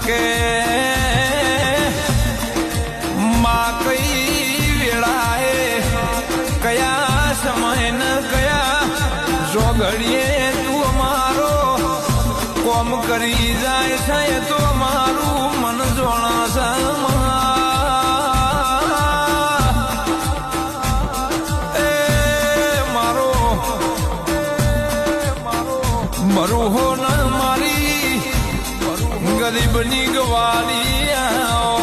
કે માં કઈ વેળાએ કયા સમય ન કયા જોગડીએ તું અમારો કોમ કરી જાય છે તો મારું મન જોણા છે મારો મરું હો ન મારી ગરીબની ગવાલી